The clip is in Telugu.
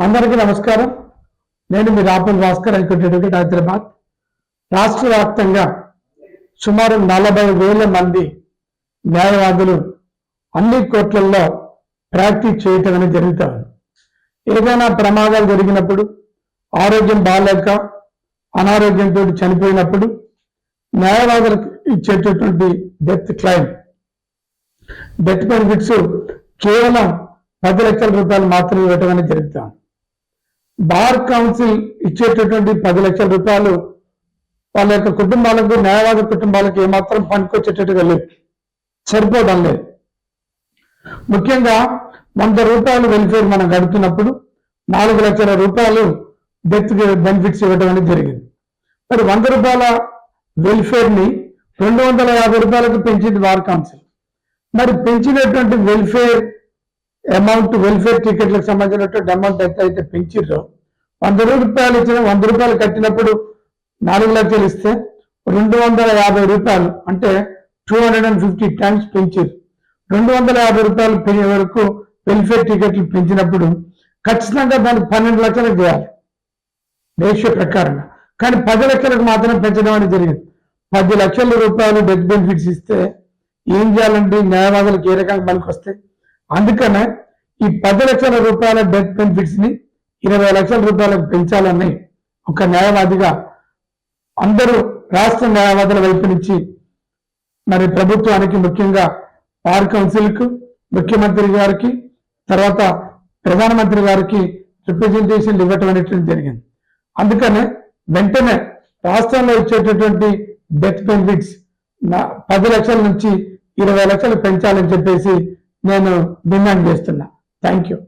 అందరికీ నమస్కారం. నేను మీ రాపుల్ భాస్కర్, హైకోర్టు అడ్వకేట్, హైదరాబాద్. రాష్ట్ర వ్యాప్తంగా సుమారు 40,000 మంది న్యాయవాదులు అన్ని కోర్టులలో ప్రాక్టీస్ చేయటం అనేది జరుగుతుంది. ఏదైనా ప్రమాదాలు జరిగినప్పుడు, ఆరోగ్యం బాగాలేక అనారోగ్యంతో చనిపోయినప్పుడు న్యాయవాదులకు ఇచ్చేటటువంటి డెత్ బెనిఫిట్స్ కేవలం 10 లక్షల రూపాయలు మాత్రమే ఇవ్వటం అనేది జరుగుతుంది. బార్ కౌన్సిల్ ఇచ్చేటటువంటి 10 లక్షల రూపాయలు వాళ్ళ యొక్క కుటుంబాలకు, న్యాయవాద కుటుంబాలకు ఏమాత్రం పనికొచ్చేటట్టుగా లేదు, సరిపోవడం లేదు. ముఖ్యంగా 100 రూపాయలు వెల్ఫేర్ మనం గడుపుతున్నప్పుడు 4 లక్షల రూపాయలు డెత్ బెనిఫిట్స్ ఇవ్వడం అనేది జరిగింది. మరి 100 రూపాయల వెల్ఫేర్ ని 250 రూపాయలకు పెంచింది బార్ కౌన్సిల్. మరి పెంచినటువంటి వెల్ఫేర్ అమౌంట్, వెల్ఫేర్ టికెట్లకు సంబంధించినటువంటి అమౌంట్ అయితే పెంచిర్రో, 100 రూపాయలు ఇచ్చిన 100 రూపాయలు కట్టినప్పుడు 4 లక్షలు ఇస్తే 250 రూపాయలు అంటే 250 టైమ్స్ పెంచారు. 250 రూపాయలు పెరిగే వరకు వెల్ఫేర్ టికెట్లు పెంచినప్పుడు ఖచ్చితంగా దాన్ని 12 లక్షలకు చేయాలి రేషియో ప్రకారంగా. కానీ 10 లక్షలకు మాత్రం పెంచడం అనేది జరిగింది. 10 లక్షల రూపాయలు డెత్ బెనిఫిట్స్ ఇస్తే ఏం చేయాలంటే న్యాయవాదులకు ఏ రకంగా పనికి వస్తాయి. అందుకనే ఈ 10 లక్షల రూపాయల డెత్ బెనిఫిట్స్ ని 20 లక్షల రూపాయలకు పెంచాలని ఒక న్యాయవాదిగా అందరూ రాష్ట్ర న్యాయవాదుల వైపు నుంచి మరి ప్రభుత్వానికి, ముఖ్యంగా బార్ కౌన్సిల్కు, ముఖ్యమంత్రి గారికి, తర్వాత ప్రధానమంత్రి గారికి రిప్రజెంటేషన్ ఇవ్వటం అనేటువంటి జరిగింది. అందుకనే వెంటనే రాష్ట్రంలో ఇచ్చేటటువంటి డెత్ బెనిఫిట్స్ 10 లక్షల నుంచి 20 లక్షలు పెంచాలని చెప్పేసి నేను డిమాండ్ చేస్తున్నా. Thank you.